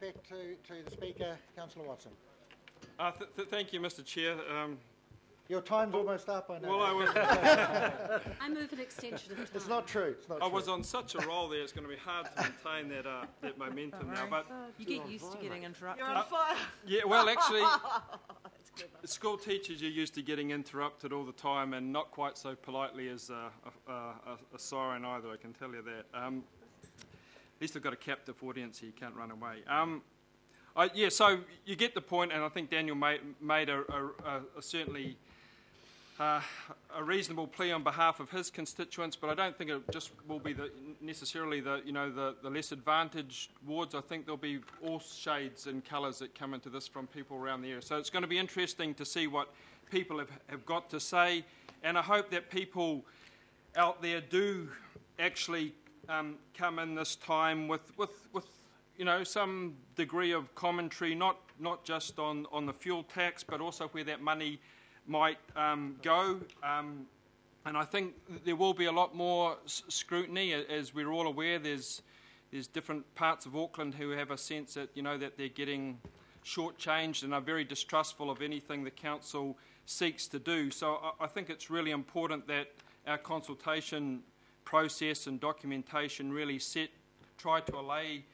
back to the Speaker, Councillor Watson. Thank you, Mr. Chair. Your time's almost up, I know. Well, I move an extension of time. It's not true. It's not I true. was on such a roll there, it's going to be hard to maintain that momentum now. But You get used to getting interrupted. You're on fire. yeah, well, actually, school teachers are used to getting interrupted all the time, and not quite so politely as a siren either, I can tell you that. At least I've got a captive audience here, you can't run away. Yeah, so you get the point, and I think Daniel made a certainly a reasonable plea on behalf of his constituents, but I don't think it just will be necessarily the less advantaged wards. I think there'll be all shades and colours that come into this from people around the area. So it's going to be interesting to see what people have got to say, and I hope that people out there do actually come in this time with some degree of commentary, not just on the fuel tax, but also where that money might go. And I think there will be a lot more scrutiny, as we're all aware. There's different parts of Auckland who have a sense that that they're getting shortchanged and are very distrustful of anything the council seeks to do. So I think it's really important that our consultation process and documentation really try to allay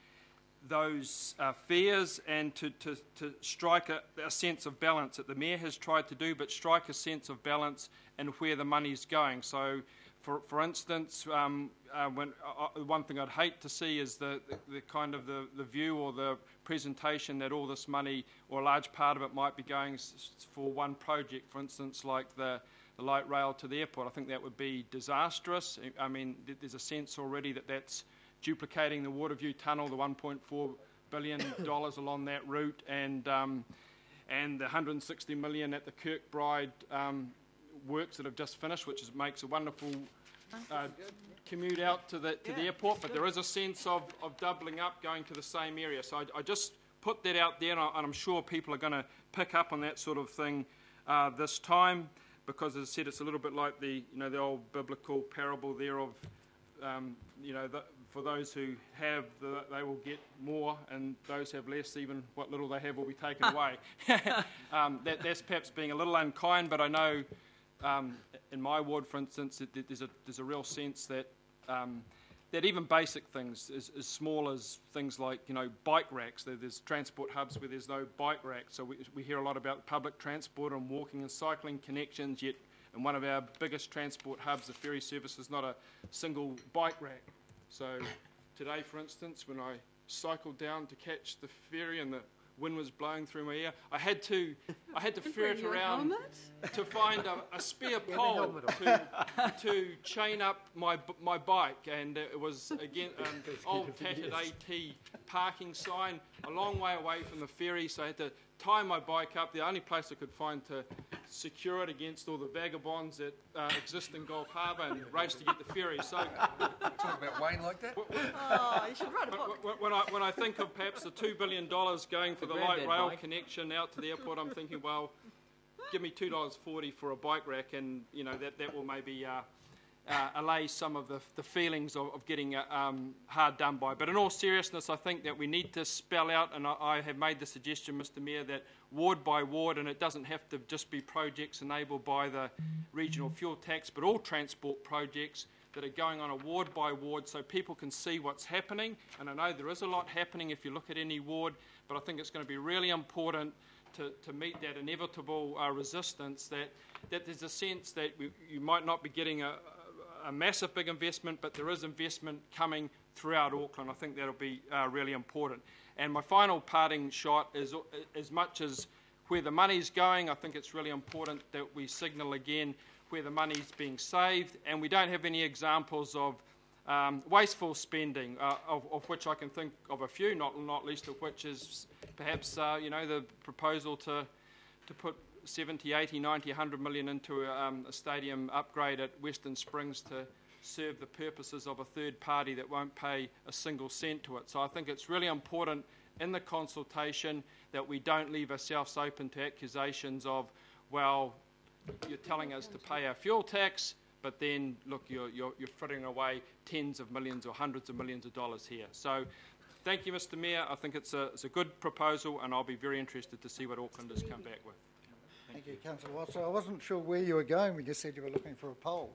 those fears and to strike a sense of balance that the Mayor has tried to do, but strike a sense of balance in where the money's going. So, for instance, one thing I'd hate to see is the kind of the view or the presentation that all this money, or a large part of it, might be going for one project, for instance, like the light rail to the airport. I think that would be disastrous. I mean, there's a sense already that that's duplicating the Waterview Tunnel, the $1.4 billion along that route, and the $160 million at the Kirkbride works that have just finished, which makes a wonderful commute out to the airport. But there is a sense of doubling up, going to the same area. So I just put that out there, and I'm sure people are going to pick up on that sort of thing this time, because, as I said, it's a little bit like the old biblical parable there of for those who have, they will get more, and those who have less, even what little they have will be taken away. That's perhaps being a little unkind, but I know in my ward, for instance, there's a real sense that that even basic things, as small as things like bike racks. There's transport hubs where there's no bike racks, so we hear a lot about public transport and walking and cycling connections. Yet in one of our biggest transport hubs, the ferry service, is not a single bike rack. So today, for instance, when I cycled down to catch the ferry and the wind was blowing through my ear, I had to ferret around to find a spare pole to chain up my bike, and it was again an old tattered AT parking sign a long way away from the ferry, so I had to tie my bike up, the only place I could find to secure it against all the vagabonds that exist in Gulf Harbour, and race to get the ferry. So, talk about Wayne like that? You should write a book. When I think of perhaps the $2 billion going for the light rail connection out to the airport, I'm thinking, well, give me $2.40 for a bike rack, and that will maybe allay some of the feelings of getting hard done by. But in all seriousness, I think that we need to spell out, and I have made the suggestion, Mr. Mayor, that ward by ward, and it doesn't have to just be projects enabled by the regional fuel tax, but all transport projects that are going on a ward by ward, so people can see what's happening. And I know there is a lot happening if you look at any ward, but I think it's going to be really important to meet that inevitable resistance, that there's a sense that you might not be getting a massive big investment, but there is investment coming throughout Auckland. I think that'll be really important. And my final parting shot is, as much as where the money's going, I think it's really important that we signal again where the money's being saved, and we don't have any examples of wasteful spending, of which I can think of a few, not least of which is perhaps the proposal to put 70, 80, 90, 100 million into a stadium upgrade at Western Springs to serve the purposes of a third party that won't pay a single cent to it. So I think it's really important in the consultation that we don't leave ourselves open to accusations of, well, you're telling us to pay our fuel tax, but then, look, you're frittering away tens of millions or hundreds of millions of dollars here. So Thank you, Mr Mayor. I think it's a good proposal, and I'll be very interested to see what Aucklanders come back with. Thank you, Councillor Watson. I wasn't sure where you were going when you said you were looking for a poll.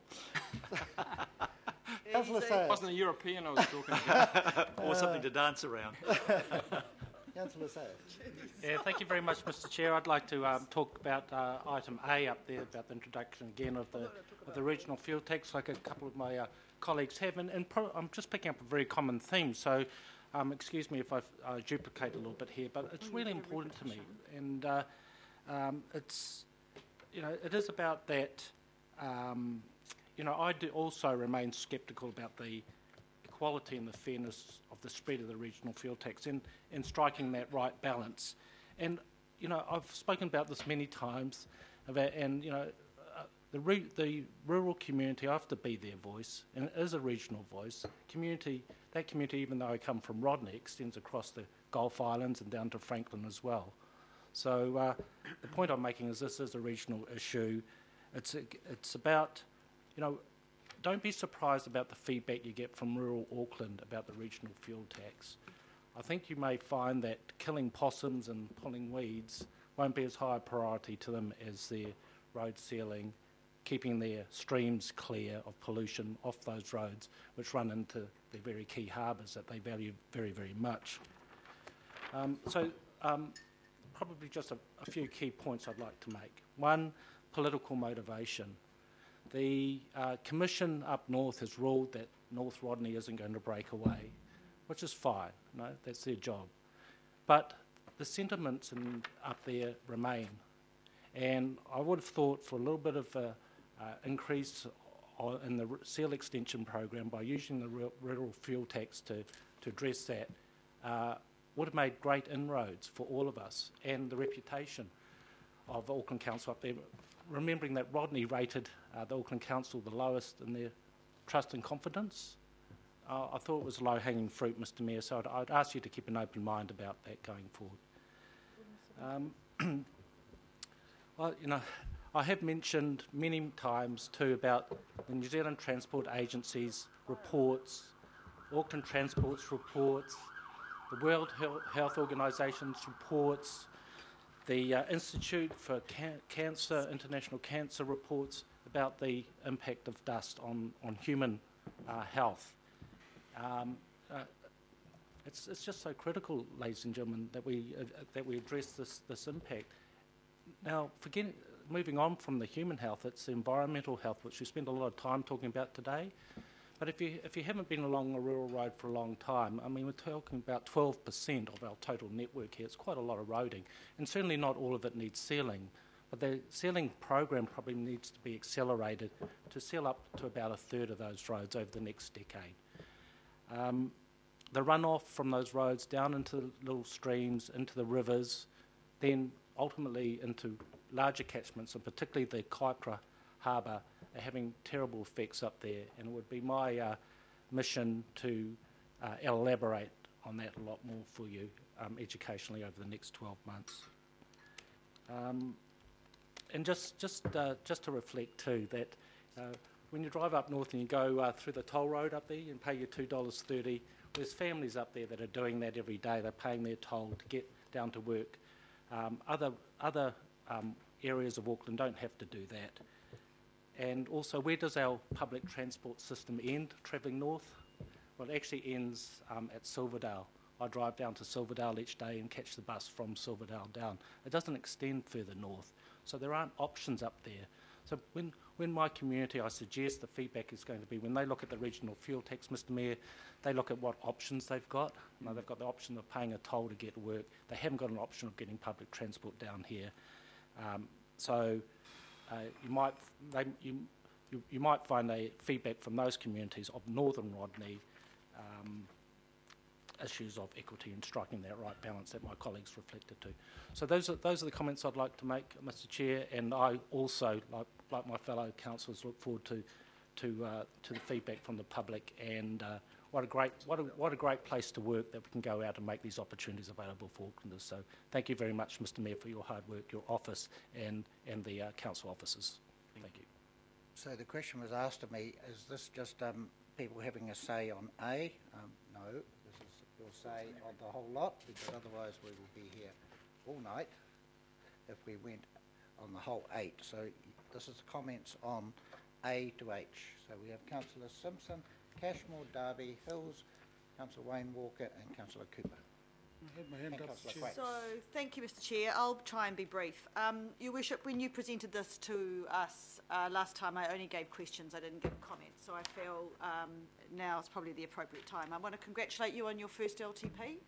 Councillor It Sayers. wasn't a European I was talking about. Or something to dance around. Councillor Sayers. Yeah, thank you very much, Mr Chair. I'd like to talk about item A up there, about the introduction again of the regional fuel tax, like a couple of my colleagues have. And I'm just picking up a very common theme, so excuse me if I duplicate a little bit here, but it's really important to me. And it's, you know, it is about that, you know, I do also remain sceptical about the equality and the fairness of the spread of the regional fuel tax and striking that right balance. And, you know, I've spoken about this many times, and, you know, the rural community, I have to be their voice, and it is a regional voice. That community, even though I come from Rodney, extends across the Gulf Islands and down to Franklin as well. So the point I'm making is this is a regional issue. It's about, you know, don't be surprised about the feedback you get from rural Auckland about the regional fuel tax. I think you may find that killing possums and pulling weeds won't be as high a priority to them as their road sealing, keeping their streams clear of pollution off those roads, which run into the very key harbours that they value very, very much. Probably just a few key points I'd like to make. One, political motivation. The Commission up north has ruled that North Rodney isn't going to break away, which is fine, no, that's their job. But the sentiments up there remain, and I would have thought for a little bit of increase in the seal extension program by using the rural fuel tax to address that would have made great inroads for all of us and the reputation of Auckland Council up there. Remembering that Rodney rated the Auckland Council the lowest in their trust and confidence, I thought it was low-hanging fruit, Mr Mayor, so I'd ask you to keep an open mind about that going forward. Well, you know, I have mentioned many times too about the New Zealand Transport Agency's reports, Auckland Transport's reports, the World Health Organisation's reports, the Institute for Cancer, International Cancer reports about the impact of dust on human health. It's just so critical, ladies and gentlemen, that we address this impact. Now, moving on from the human health, it's the environmental health, which we spend a lot of time talking about today. But if you haven't been along a rural road for a long time, I mean, we're talking about 12% of our total network here. It's quite a lot of roading, and certainly not all of it needs sealing. But the sealing program probably needs to be accelerated to seal up to about a third of those roads over the next decade. The runoff from those roads down into little streams, into the rivers, then ultimately into larger catchments, and particularly the Kaipara Harbour, are having terrible effects up there, and it would be my mission to elaborate on that a lot more for you educationally over the next 12 months. And just to reflect too that when you drive up north and you go through the toll road up there and pay your $2.30, there's families up there that are doing that every day. They're paying their toll to get down to work. Other areas of Auckland don't have to do that. And also, where does our public transport system end travelling north? Well, it actually ends at Silverdale. I drive down to Silverdale each day and catch the bus from Silverdale down. It doesn't extend further north. So there aren't options up there. So when my community, I suggest the feedback is going to be, when they look at the regional fuel tax, Mr Mayor, they look at what options they've got. You know, they've got the option of paying a toll to get to work. They haven't got an option of getting public transport down here. You might find a feedback from those communities of Northern Rodney, issues of equity and striking that right balance that my colleagues reflected to. So those are the comments I'd like to make, Mr Chair, and I also, like my fellow councillors, look forward to the feedback from the public, and what a great place to work that we can go out and make these opportunities available for Aucklanders. So thank you very much, Mr Mayor, for your hard work, your office, and the council officers. Thank you. So the question was asked of me, is this just people having a say on A? No, this is your say on the whole lot, because otherwise we will be here all night if we went on the whole 8. So this is comments on A to H. So we have Councillor Simpson, Cashmore, Darby, Hills, Councillor Wayne Walker and Councillor Cooper. I had my hand up, Councillor Chair. Quack. So, thank you, Mr. Chair. I'll try and be brief. Your Worship, when you presented this to us last time, I only gave questions, I didn't give comments. So I feel now is probably the appropriate time. I want to congratulate you on your first LTP.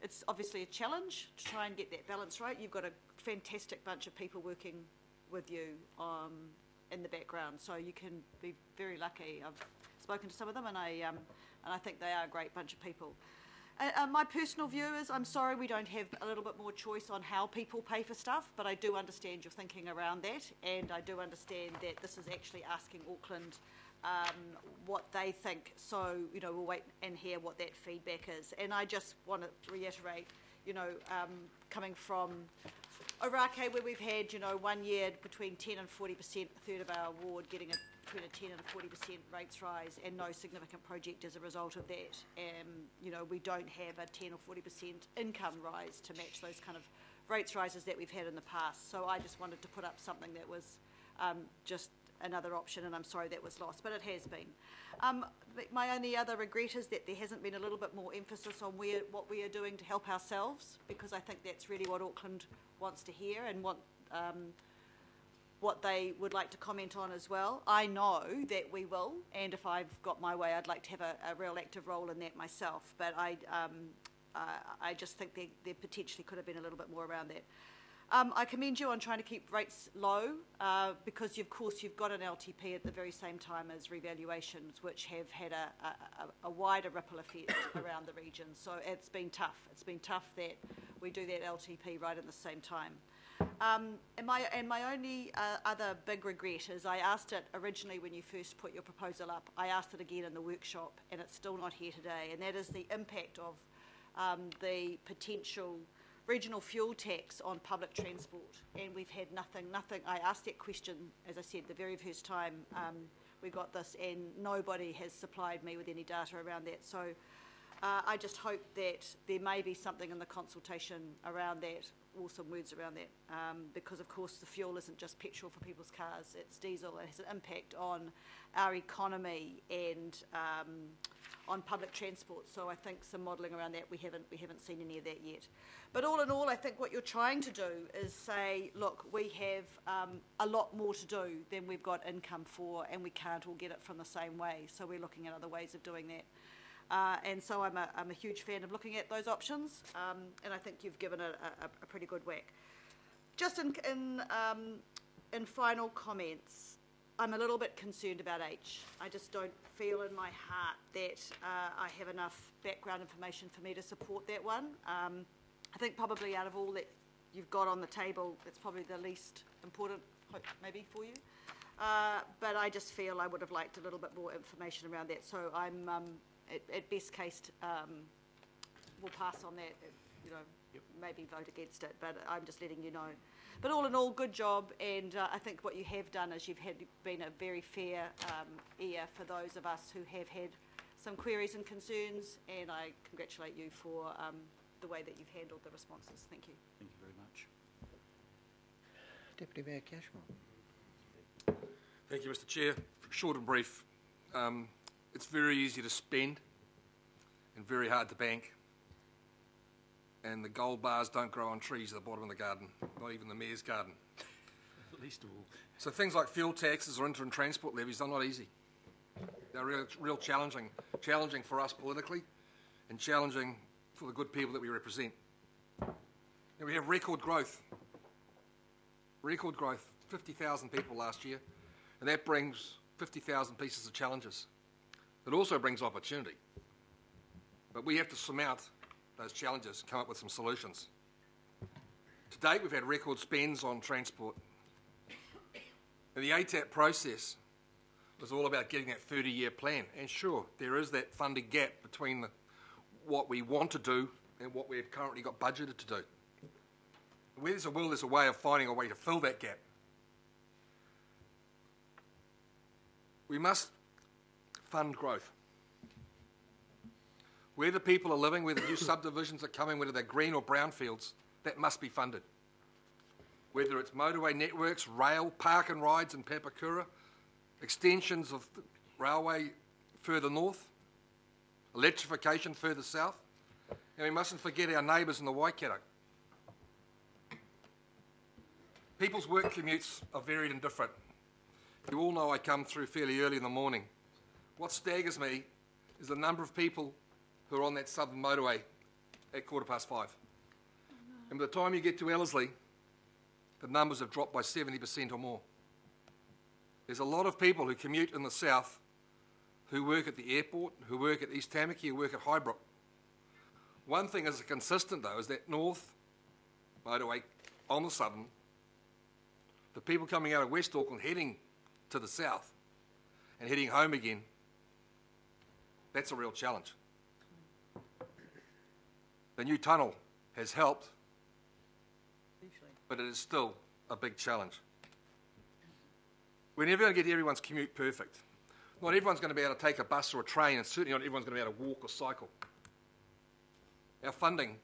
It's obviously a challenge to try and get that balance right. You've got a fantastic bunch of people working with you in the background, so you can be very lucky. I've spoken to some of them, and I think they are a great bunch of people. My personal view is, I'm sorry we don't have a little bit more choice on how people pay for stuff, but I do understand your thinking around that, and I do understand that this is actually asking Auckland what they think. So, you know, we'll wait and hear what that feedback is. And I just want to reiterate, you know, coming from Orake, where we've had, you know, 1 year between 10 and 40%, a third of our award getting between a 10 and a 40% rates rise, and no significant project as a result of that. You know, we don't have a 10 or 40% income rise to match those kind of rates rises that we've had in the past. So I just wanted to put up something that was just another option, and I'm sorry that was lost, but it has been. My only other regret is that there hasn't been a little bit more emphasis on what we are doing to help ourselves, because I think that's really what Auckland wants to hear and what they would like to comment on as well. I know that we will, and if I've got my way, I'd like to have a real active role in that myself, but I just think there potentially could have been a little bit more around that. I commend you on trying to keep rates low, because of course you've got an LTP at the very same time as revaluations, which have had a wider ripple effect around the region. So it's been tough. It's been tough that we do that LTP right at the same time. And my only other big regret is I asked it originally when you first put your proposal up. I asked it again in the workshop, and it's still not here today, and that is the impact of the potential regional fuel tax on public transport, and we've had nothing. I asked that question, as I said, the very first time we got this, and nobody has supplied me with any data around that. So I just hope that there may be something in the consultation around that, or some words around that, because of course the fuel isn't just petrol for people's cars, it's diesel. It has an impact on our economy and on public transport. So I think some modelling around that, we haven't seen any of that yet. But all in all, I think what you're trying to do is say, look, we have a lot more to do than we've got income for, and we can't all get it from the same way. So we're looking at other ways of doing that. And so I'm a huge fan of looking at those options, and I think you've given it a pretty good whack. Just in final comments, I'm a little bit concerned about H. I just don't feel in my heart that I have enough background information for me to support that one. I think probably out of all that you've got on the table, it's probably the least important, maybe, for you. But I just feel I would have liked a little bit more information around that. So I'm, at best case, we'll pass on that, you know, maybe vote against it, but I'm just letting you know. But all in all, good job, and I think what you have done is you've been a very fair ear for those of us who have had some queries and concerns, and I congratulate you for the way that you've handled the responses. Thank you. Thank you very much. Deputy Mayor Cashmore. Thank you, Mr. Chair. Short and brief. It's very easy to spend and very hard to bank. And the gold bars don't grow on trees at the bottom of the garden, not even the mayor's garden. Least of all. So things like fuel taxes or interim transport levies are not easy. They're real challenging for us politically, and challenging for the good people that we represent. And we have record growth, 50,000 people last year, and that brings 50,000 pieces of challenges. It also brings opportunity, but we have to surmount those challenges, come up with some solutions. To date, we've had record spends on transport. And the ATAP process was all about getting that 30-year plan. And sure, there is that funding gap between what we want to do and what we've currently got budgeted to do. Where there's a will, there's a way of finding a way to fill that gap. We must fund growth. Where the people are living, where the new subdivisions are coming, whether they're green or brownfields, that must be funded. Whether it's motorway networks, rail, park and rides in Papakura, extensions of the railway further north, electrification further south, and we mustn't forget our neighbours in the Waikato. People's work commutes are varied and different. You all know I come through fairly early in the morning. What staggers me is the number of people who are on that southern motorway at 5:15. And by the time you get to Ellerslie, the numbers have dropped by 70% or more. There's a lot of people who commute in the south who work at the airport, who work at East Tamaki, who work at Highbrook. One thing is consistent, though, is that north motorway on the southern, the people coming out of West Auckland heading to the south and heading home again, that's a real challenge. The new tunnel has helped, but it is still a big challenge. We're never going to get everyone's commute perfect. Not everyone's going to be able to take a bus or a train, and certainly not everyone's going to be able to walk or cycle. Our funding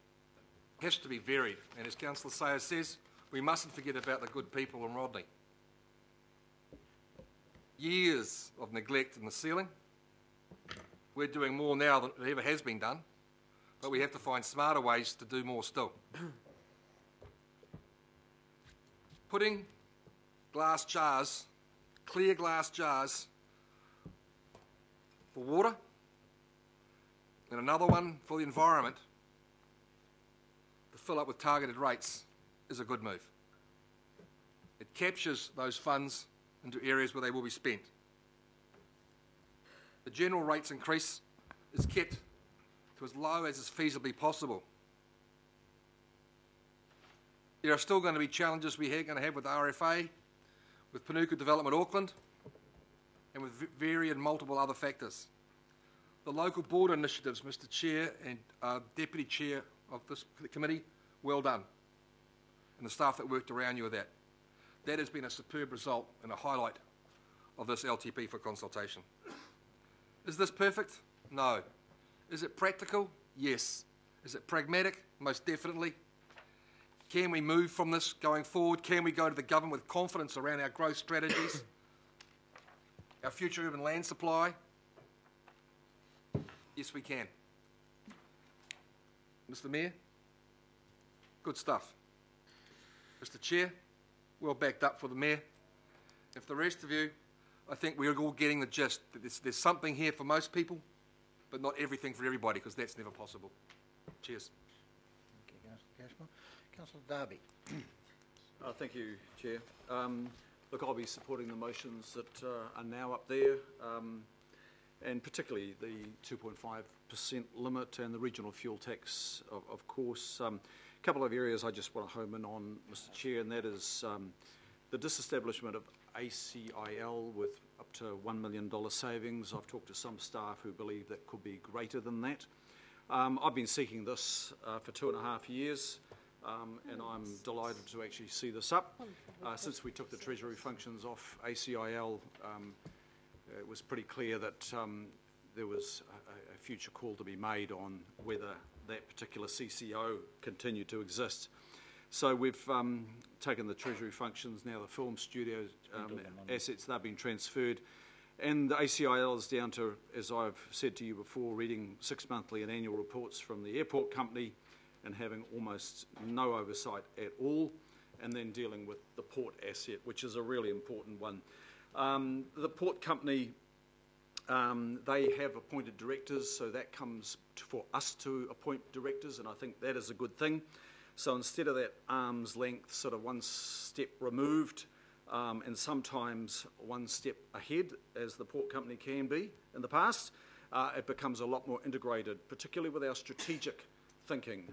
has to be varied, and as Councillor Sayers says, we mustn't forget about the good people in Rodney. Years of neglect in the ceiling. We're doing more now than it ever has been done, but we have to find smarter ways to do more still. Putting glass jars, clear glass jars for water and another one for the environment to fill up with targeted rates is a good move. It captures those funds into areas where they will be spent. The general rates increase is kept to as low as is feasibly possible. There are still going to be challenges we're going to have with RFA, with Panuku Development Auckland, and with varied and multiple other factors. The local board initiatives, Mr Chair and Deputy Chair of this committee, well done. And the staff that worked around you with that. That has been a superb result and a highlight of this LTP for consultation. Is this perfect? No. Is it practical? Yes. Is it pragmatic? Most definitely. Can we move from this going forward? Can we go to the government with confidence around our growth strategies, our future urban land supply? Yes, we can. Mr Mayor, good stuff. Mr Chair, well backed up for the Mayor. If the rest of you, I think we're all getting the gist that there's something here for most people, but not everything for everybody, because that's never possible. Cheers. Thank you, Councillor Cashmore. Councillor Darby. Thank you, Chair. Look, I'll be supporting the motions that are now up there, and particularly the 2.5% limit and the regional fuel tax, of course. A couple of areas I just want to home in on, Mr Chair, and that is the disestablishment of ACIL with up to $1 million savings. I've talked to some staff who believe that could be greater than that. I've been seeking this for 2.5 years, and I'm delighted to actually see this up. Since we took the Treasury functions off ACIL, it was pretty clear that there was a future call to be made on whether that particular CCO continued to exist. So we've taken the Treasury functions, now the film studio assets, they've been transferred, and the ACIL is down to, as I've said to you before, reading 6 monthly and annual reports from the airport company and having almost no oversight at all, and then dealing with the port asset, which is a really important one. The port company, they have appointed directors, so that comes for us to appoint directors, and I think that is a good thing. So instead of that arm's length, sort of one step removed, and sometimes one step ahead, as the port company can be in the past, it becomes a lot more integrated, particularly with our strategic thinking,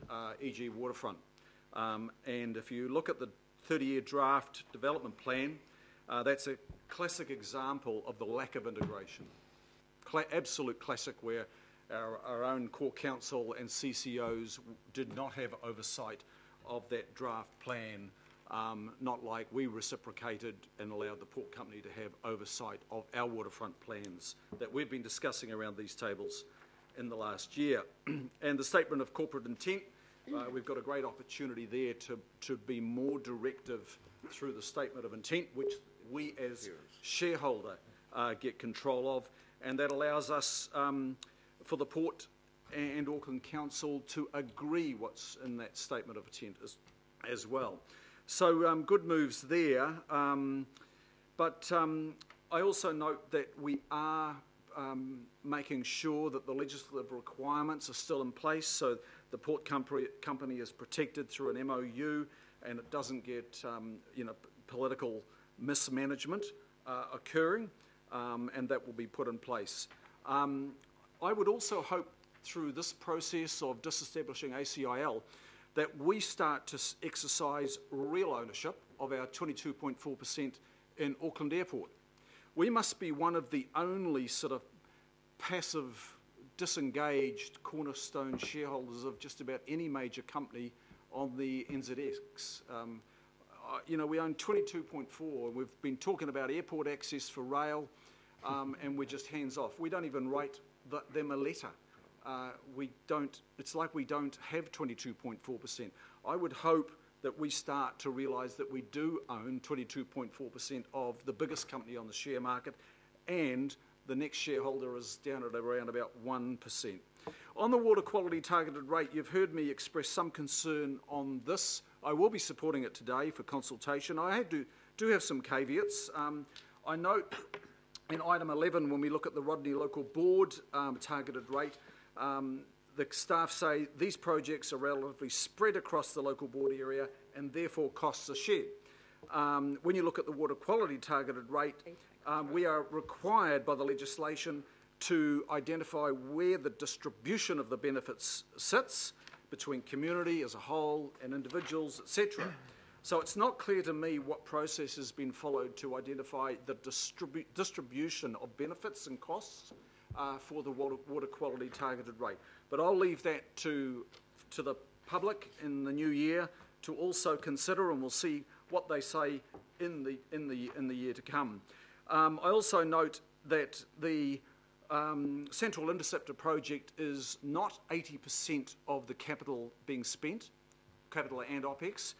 e.g. waterfront. And if you look at the 30-year draft development plan, that's a classic example of the lack of integration. Absolute classic, where our own core council and CCOs did not have oversight of that draft plan, not like we reciprocated and allowed the port company to have oversight of our waterfront plans that we've been discussing around these tables in the last year. And the statement of corporate intent, we've got a great opportunity there to be more directive through the statement of intent, which we as shareholder get control of, and that allows us for the Port and Auckland Council to agree what's in that statement of intent as well. So good moves there, but I also note that we are making sure that the legislative requirements are still in place, so the port company is protected through an MOU, and it doesn't get political mismanagement occurring, and that will be put in place. I would also hope through this process of disestablishing ACIL that we start to exercise real ownership of our 22.4% in Auckland Airport. We must be one of the only sort of passive, disengaged cornerstone shareholders of just about any major company on the NZX. We own 22.4. We've been talking about airport access for rail, and we're just hands off. We don't even write them a letter. It's like we don't have 22.4%. I would hope that we start to realise that we do own 22.4% of the biggest company on the share market, and the next shareholder is down at around about 1%. On the water quality targeted rate, you've heard me express some concern on this. I will be supporting it today for consultation. I do have some caveats. I note in item 11, when we look at the Rodney Local Board targeted rate, the staff say these projects are relatively spread across the local board area and therefore costs are shared. When you look at the water quality targeted rate, we are required by the legislation to identify where the distribution of the benefits sits between community as a whole and individuals, etc. So it's not clear to me what process has been followed to identify the distribution of benefits and costs for the water quality targeted rate. But I'll leave that to the public in the new year to also consider, and we'll see what they say in the year to come. I also note that the Central Interceptor project is not 80% of the capital being spent, capital and OPEX.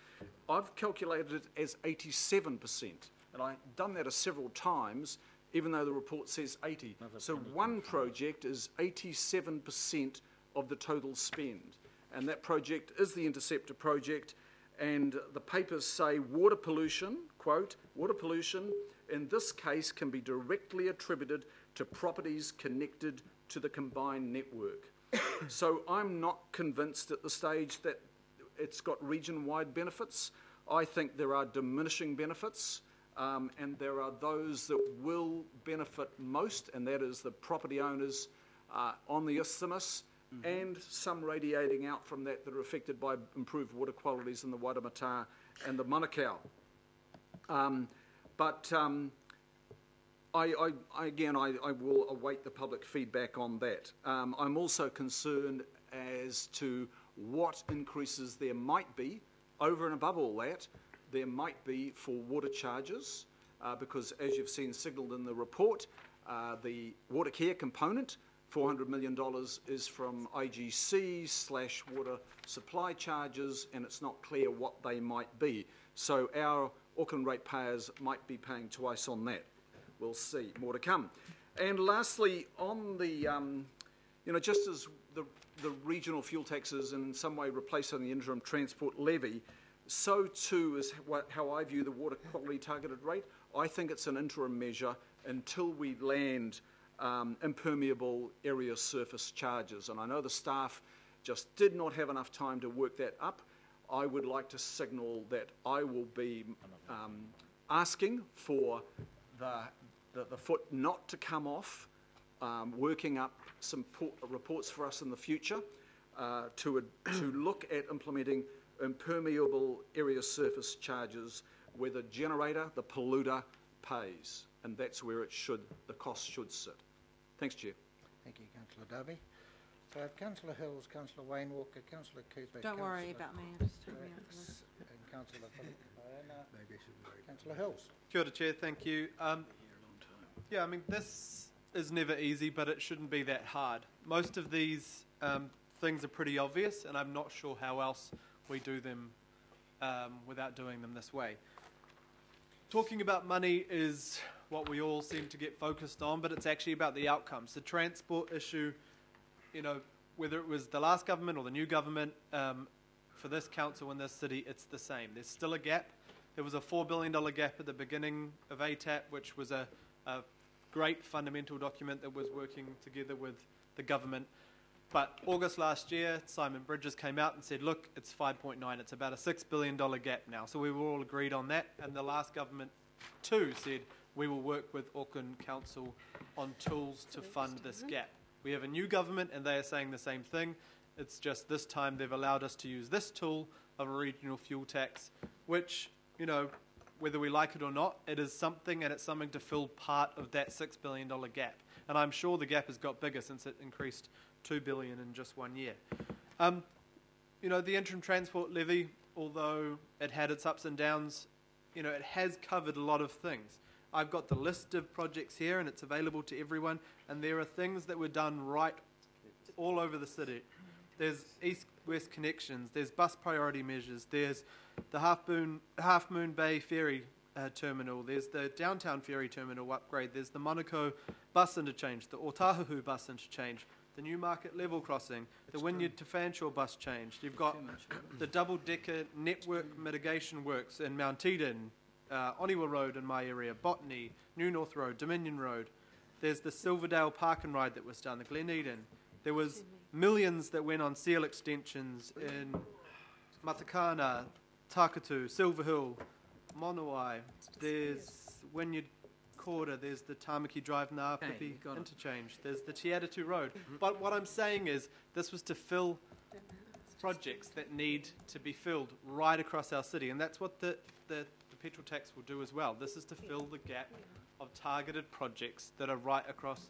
I've calculated it as 87%, and I've done that several times, even though the report says 80. So one project is 87% of the total spend, and that project is the Interceptor project, and the papers say water pollution, quote, water pollution in this case can be directly attributed to properties connected to the combined network. So I'm not convinced at the stage that it's got region-wide benefits. I think there are diminishing benefits, and there are those that will benefit most, and that is the property owners on the isthmus, and some radiating out from that are affected by improved water qualities in the Waitemata and the Manukau. I will await the public feedback on that. I'm also concerned as to what increases there might be, over and above all that, there might be for water charges, because as you've seen signalled in the report, the water care component, $400 million is from IGC/water supply charges, and it's not clear what they might be. So our Auckland ratepayers might be paying twice on that. We'll see. More to come. And lastly, on the, just as the regional fuel taxes in some way replacing the interim transport levy, so too is how I view the water quality targeted rate. I think it's an interim measure until we land impermeable area surface charges. And I know the staff just did not have enough time to work that up. I would like to signal that I will be asking for the foot not to come off, working up some reports for us in the future to look at implementing impermeable area surface charges where the generator, the polluter, pays. And that's where the cost should sit. Thanks, Chair. Thank you, Councillor Darby. So I have Councillor Hills, Councillor Wayne Walker, Councillor Cooper, Don't worry about me, I'll just take me out of this. and Councillor Councillor Hills. Kia ora, Chair, thank you. Yeah, I mean, this is never easy, but it shouldn't be that hard. Most of these things are pretty obvious, and I'm not sure how else we do them without doing them this way. Talking about money is what we all seem to get focused on, but it's actually about the outcomes. The transport issue, you know, whether it was the last government or the new government, for this council in this city, it's the same. There's still a gap. There was a $4 billion gap at the beginning of ATAP, which was a great fundamental document that was working together with the government. But August last year, Simon Bridges came out and said, look, it's 5.9. It's about a $6 billion gap now. So we were all agreed on that. And the last government, too, said we will work with Auckland Council on tools to fund this gap. We have a new government, and they are saying the same thing. It's just this time they've allowed us to use this tool of a regional fuel tax, which, you know, whether we like it or not, it is something, and it's something to fill part of that $6 billion gap. And I'm sure the gap has got bigger since it increased $2 billion in just 1 year. You know, the interim transport levy, although it had its ups and downs, you know, it has covered a lot of things. I've got the list of projects here, and it's available to everyone, and there are things that were done right all over the city. There's east-west connections, there's bus priority measures, there's the Half Moon Bay ferry terminal, there's the downtown ferry terminal upgrade, there's the Manukau bus interchange, the Otahuhu bus interchange, the Newmarket level crossing, the Wynyard to Fanshawe bus change. You've got the double-decker network mitigation works in Mount Eden, Oniwa Road in my area, Botany, New North Road, Dominion Road. There's the Silverdale Park and Ride that was done, the Glen Eden. There was millions that went on seal extensions in Matakana, Takatu, Silver Hill, Monowai. There's Wynyard Quarter, there's the Tamaki Drive Ngāpipi interchange, there's the Te Atatu Road. But what I'm saying is this was to fill projects that need to be filled right across our city, and that's what the petrol tax will do as well. This is to fill the gap of targeted projects that are right across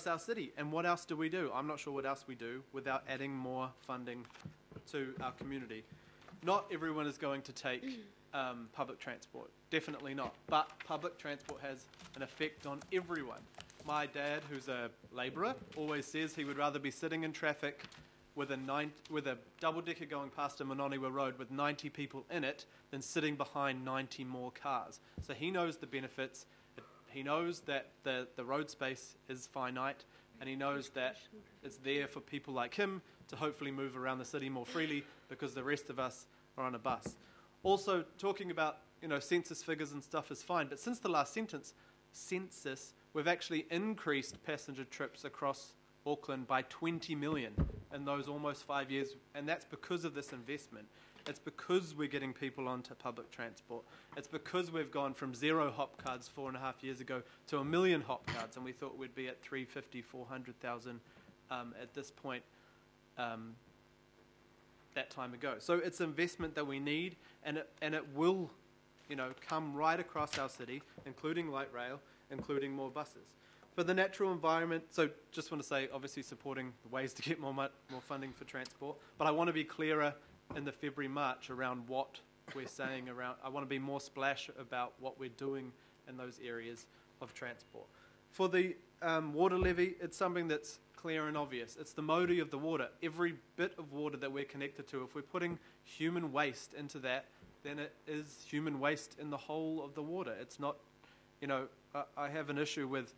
our city. And what else do we do? I'm not sure what else we do without adding more funding to our community. Not everyone is going to take public transport, definitely not. But public transport has an effect on everyone. My dad, who's a labourer, always says he would rather be sitting in traffic with a double-decker going past him on Oniwa Road with 90 people in it than sitting behind 90 more cars. So he knows the benefits. He knows that the road space is finite, and he knows that it's there for people like him to hopefully move around the city more freely because the rest of us are on a bus. Also, talking about, you know, census figures and stuff is fine, but since the last census, we've actually increased passenger trips across Auckland by 20 million in those almost 5 years, and that's because of this investment. It's because we're getting people onto public transport. It's because we've gone from 0 hop cards 4.5 years ago to 1 million hop cards, and we thought we'd be at 350, 400,000 at this point that time ago. So it's investment that we need, and it will, you know, come right across our city, including light rail, including more buses. For the natural environment, so just want to say, obviously supporting ways to get more funding for transport, but I want to be clearer in the February, March around what we're saying around. I want to be more splash about what we're doing in those areas of transport. For the water levy, it's something that's clear and obvious. It's the mode of the water. Every bit of water that we're connected to, if we're putting human waste into that, then it is human waste in the whole of the water. It's not, you know, I have an issue with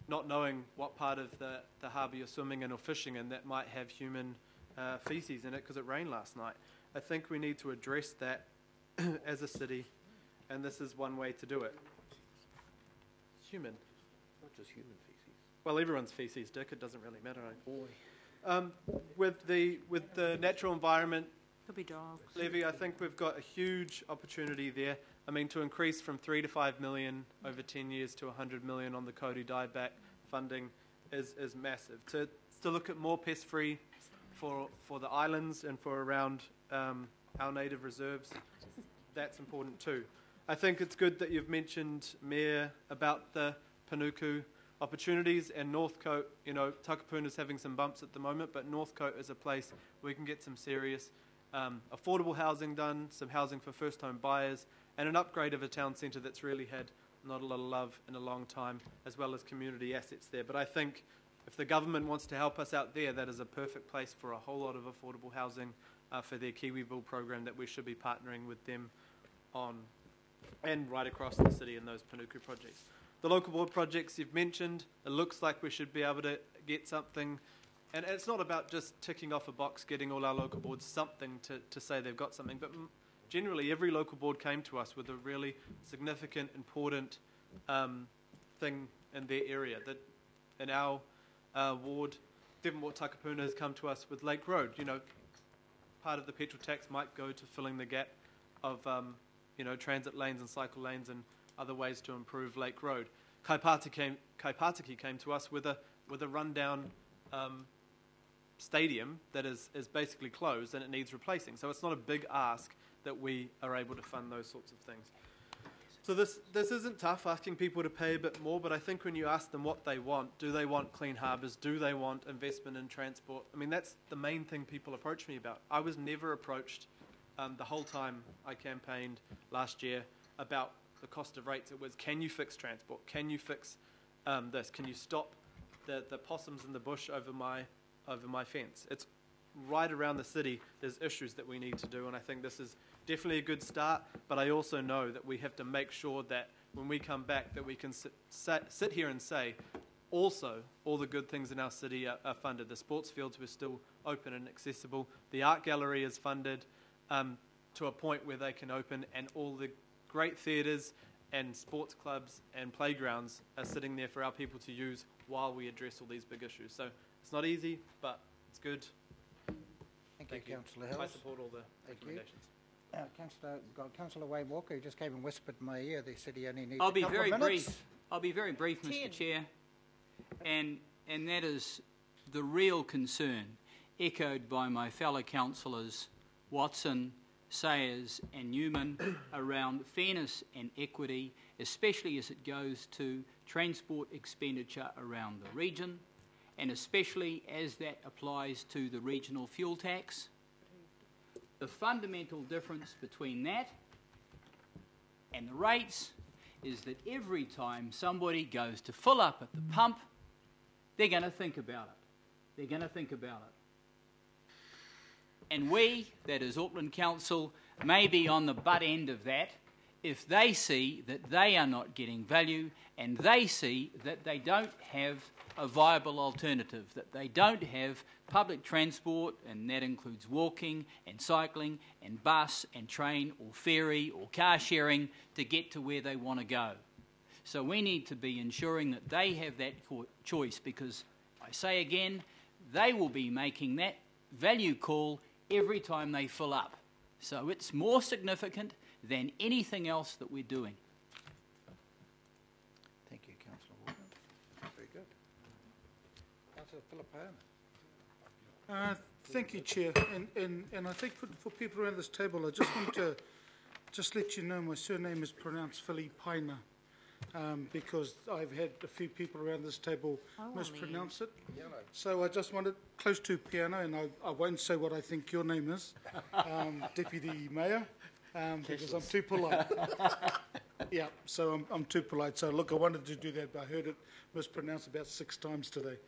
not knowing what part of the harbour you're swimming in or fishing in that might have human feces in it because it rained last night. I think we need to address that as a city, and this is one way to do it. Human. Not just human feces. Well, everyone's feces, Dick. It doesn't really matter. With the natural environment Could be dogs. levy, I think we've got a huge opportunity there. I mean, to increase from 3 to 5 million over 10 years to 100 million on the Cody dieback funding is massive. To look at more pest-free for the islands and for around our native reserves, that's important too. I think it's good that you've mentioned, Mayor, about the Panuku opportunities, and Northcote. You know, Takapuna's having some bumps at the moment, but Northcote is a place where we can get some serious affordable housing done, some housing for first-home buyers, and an upgrade of a town centre that's really had not a lot of love in a long time, as well as community assets there. But I think if the government wants to help us out there, that is a perfect place for a whole lot of affordable housing for their Kiwi Build program that we should be partnering with them on, and right across the city in those Panuku projects. The local board projects you've mentioned, it looks like we should be able to get something, and it's not about just ticking off a box, getting all our local boards something to say they've got something, but generally every local board came to us with a really significant, important thing in their area. That in our ward, Devonport Takapuna has come to us with Lake Road. You know, part of the petrol tax might go to filling the gap of transit lanes and cycle lanes and other ways to improve Lake Road. Kaipatiki came to us with a rundown stadium that is basically closed and it needs replacing. So it's not a big ask that we are able to fund those sorts of things. So this isn't tough, asking people to pay a bit more, but I think when you ask them what they want, do they want clean harbours? Do they want investment in transport? I mean, that's the main thing people approach me about. I was never approached the whole time I campaigned last year about the cost of rates. It was, can you fix transport? Can you fix this? Can you stop the possums in the bush over my fence? It's right around the city. There's issues that we need to do, and I think this is definitely a good start, but I also know that we have to make sure that when we come back that we can sit here and say also all the good things in our city are funded. The sports fields were still open and accessible. The art gallery is funded to a point where they can open, and all the great theatres and sports clubs and playgrounds are sitting there for our people to use while we address all these big issues. So it's not easy, but it's good. Thank you, Councillor Hills. I support all the recommendations. Councillor Wayne Walker, who just came and whispered in my ear, they said he only needs I'll a be couple very of minutes. brief. I'll be very brief, Mr. Chair. And that is the real concern echoed by my fellow councillors Watson, Sayers and Newman around fairness and equity, especially as it goes to transport expenditure around the region, and especially as that applies to the regional fuel tax. The fundamental difference between that and the rates is that every time somebody goes to fill up at the pump, they're going to think about it. They're going to think about it. And we, that is Auckland Council, may be on the butt end of that if they see that they are not getting value and they see that they don't have a viable alternative, that they don't have public transport, and that includes walking and cycling and bus and train or ferry or car sharing to get to where they want to go. So we need to be ensuring that they have that choice, because I say again, they will be making that value call every time they fill up. So it's more significant than anything else that we're doing. Thank you, Councillor Walker. Very good. Councillor Philippone. Thank you, Chair. And I think for people around this table, I just want to let you know my surname is pronounced Philippina, because I've had a few people around this table mispronounce it. So I just wanted close to piano, and I won't say what I think your name is, Deputy Mayor, because I'm too polite. Yeah, so I'm too polite. So look, I wanted to do that, but I heard it mispronounced about 6 times today.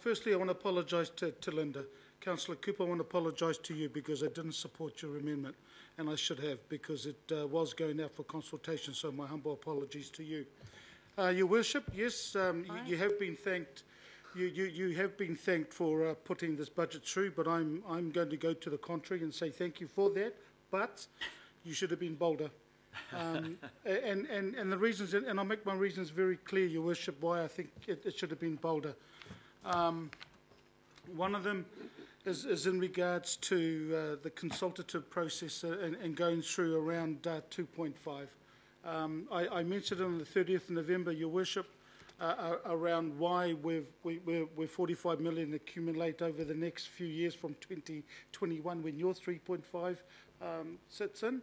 Firstly, I want to apologise to Linda. Councillor Cooper, I want to apologise to you because I didn't support your amendment, and I should have, because it was going out for consultation, so my humble apologies to you. Your Worship, yes, you have been thanked. You have been thanked for putting this budget through, but I'm going to go to the contrary and say thank you for that, but you should have been bolder. And the reasons, and I'll make my reasons very clear, Your Worship, why I think it should have been bolder. One of them is in regards to the consultative process and going through around 2.5. I mentioned it on the 30th of November, Your Worship, around why we're 45 million accumulate over the next few years from 2021 when your 3.5 sits in.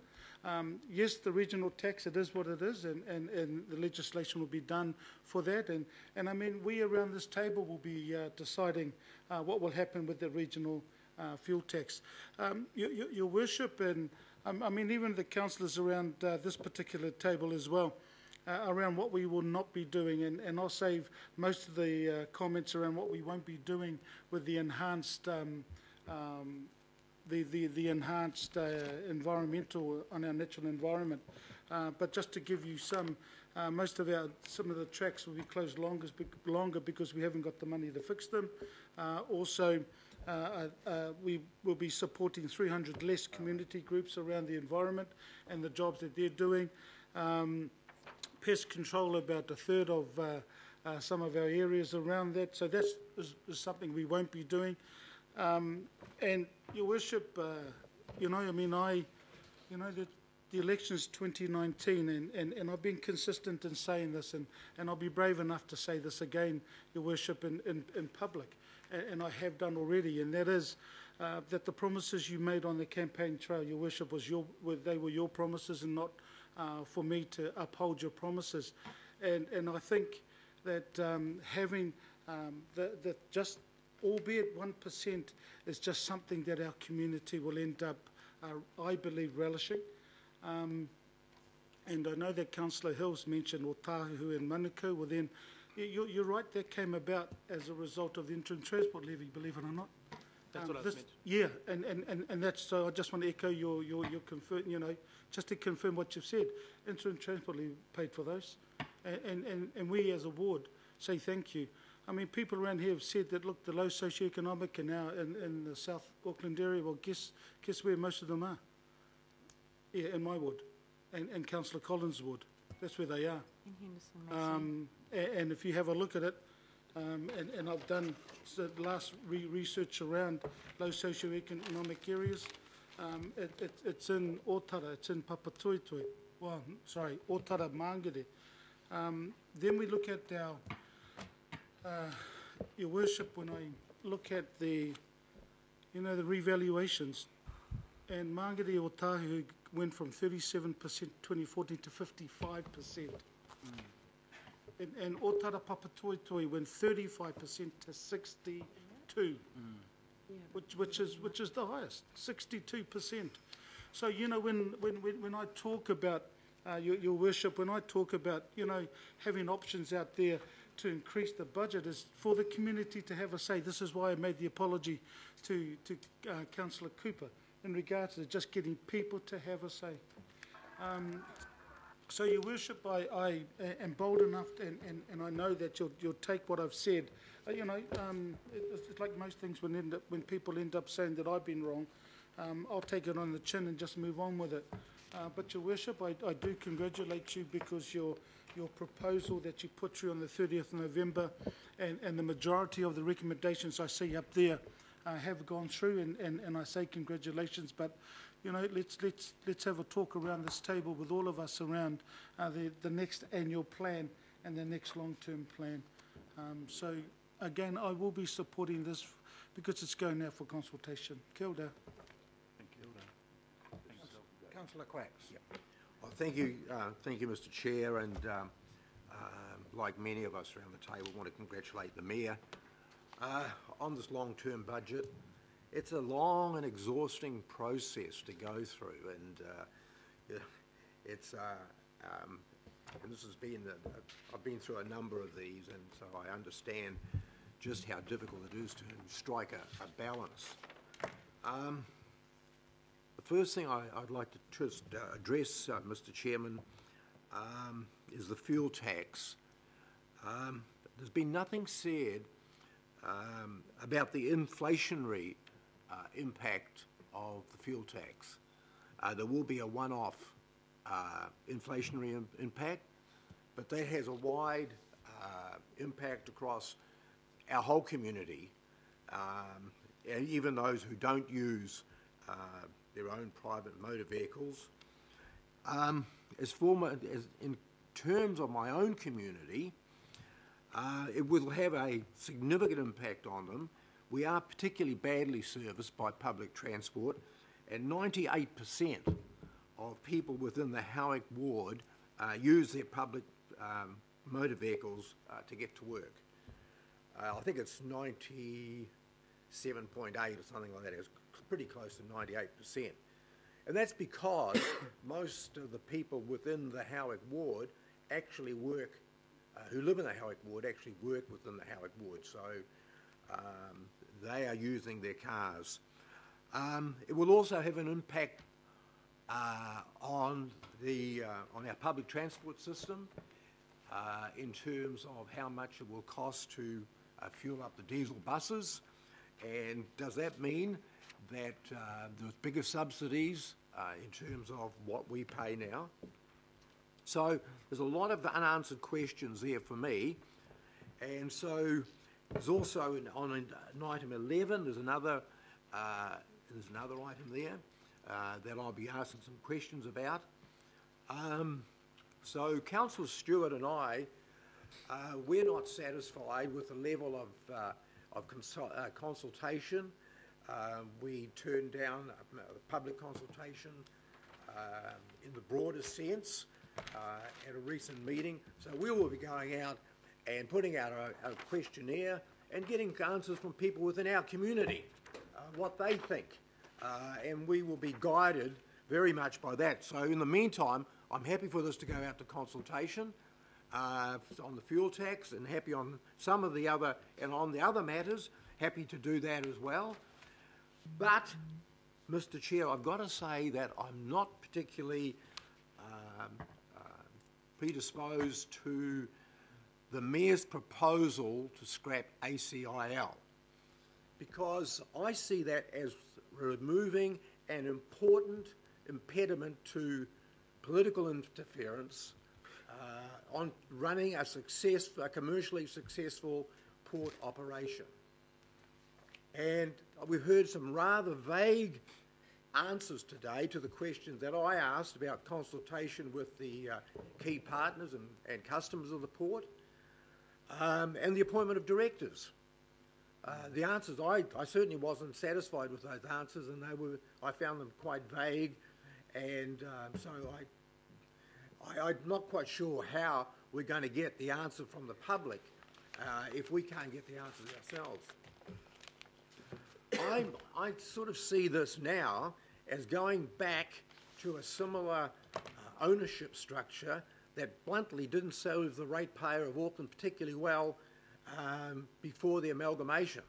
Yes, the regional tax, it is what it is, and the legislation will be done for that. And I mean, we around this table will be deciding what will happen with the regional fuel tax. Your Worship, and I mean, even the councillors around this particular table as well, around what we will not be doing, and I'll save most of the comments around what we won't be doing with the enhanced the enhanced environmental on our natural environment. But just to give you some, some of the tracks will be closed longer because we haven't got the money to fix them. Also, we will be supporting 300 less community groups around the environment and the jobs that they're doing. Pest control, about a third of some of our areas around that. So that's is something we won't be doing. And Your Worship, the election's 2019, and I've been consistent in saying this, and I'll be brave enough to say this again, Your Worship, in public, and I have done already, and that is that the promises you made on the campaign trail, Your Worship, they were your promises and not for me to uphold your promises. And I think that having that just albeit 1% is just something that our community will end up, I believe, relishing. And I know that Councillor Hills mentioned Otahu and Manukau. Well then, you're right, that came about as a result of the interim transport levy, believe it or not. That's what I was mentioning. Yeah, and that's, so I just want to echo your confirm, just to confirm what you've said. Interim transport levy paid for those. And we as a ward say thank you. I mean, people around here have said that, look, the low socioeconomic and now in the South Auckland area, well, guess where most of them are? Yeah, in my ward, and Councillor Collins' ward. That's where they are. In Henderson, and if you have a look at it, and I've done the last research around low socioeconomic areas, it's in Otara, it's in Papatoetoe. Well, sorry, Otara Mangere. Then we look at our, Your Worship, when I look at the, the revaluations, and Mangere Otahu went from 37% 2014 to 55%. And Otara Papatoetoe went 35% to 62%, which is the highest, 62%. So, when I talk about, Your Worship, when I talk about, having options out there to increase the budget, is for the community to have a say. This is why I made the apology to Councillor Cooper in regards to just getting people to have a say. So, Your Worship, I am bold enough, and I know that you'll take what I've said. It's like most things when people end up saying that I've been wrong, I'll take it on the chin and just move on with it. But, Your Worship, I do congratulate you because your proposal that you put through on the 30th of November and the majority of the recommendations I see up there have gone through, and I say congratulations. But let's have a talk around this table with all of us around the next annual plan and the next long-term plan. So again, I will be supporting this because it's going out for consultation. Kia ora. Councillor Quacks. Yeah. Well, thank you, Mr. Chair, and like many of us around the table, want to congratulate the Mayor on this long-term budget. It's a long and exhausting process to go through, and it's and this has been I've been through a number of these, and so I understand just how difficult it is to strike a balance. The first thing I'd like to just address, Mr. Chairman, is the fuel tax. There's been nothing said about the inflationary impact of the fuel tax. There will be a one-off inflationary impact, but that has a wide impact across our whole community, and even those who don't use their own private motor vehicles. In terms of my own community, it will have a significant impact on them. We are particularly badly serviced by public transport, and 98% of people within the Howick ward use their public motor vehicles to get to work. I think it's 97.8 or something like that. It's pretty close to 98%. And that's because most of the people within the Howick ward actually work, who live in the Howick Ward, actually work within the Howick Ward. So they are using their cars. It will also have an impact on our public transport system in terms of how much it will cost to fuel up the diesel buses. And does that mean that there's bigger subsidies in terms of what we pay now? So there's a lot of unanswered questions there for me. And so there's also on item 11, there's another item there that I'll be asking some questions about. So Councillor Stewart and I, we're not satisfied with the level of consultation. We turned down public consultation in the broadest sense at a recent meeting. So we will be going out and putting out a questionnaire and getting answers from people within our community, what they think. And we will be guided very much by that. So in the meantime, I'm happy for this to go out to consultation on the fuel tax, and happy on some of the other, and on the other matters, happy to do that as well. But, Mr. Chair, I've got to say that I'm not particularly predisposed to the Mayor's proposal to scrap ACIL, because I see that as removing an important impediment to political interference on running a commercially successful port operation. And we've heard some rather vague answers today to the questions that I asked about consultation with the key partners and customers of the port, and the appointment of directors. The answers, I certainly wasn't satisfied with those answers, and I found them quite vague, and so I'm not quite sure how we're going to get the answer from the public if we can't get the answers ourselves. I sort of see this now as going back to a similar ownership structure that bluntly didn't serve the ratepayer of Auckland particularly well before the amalgamation.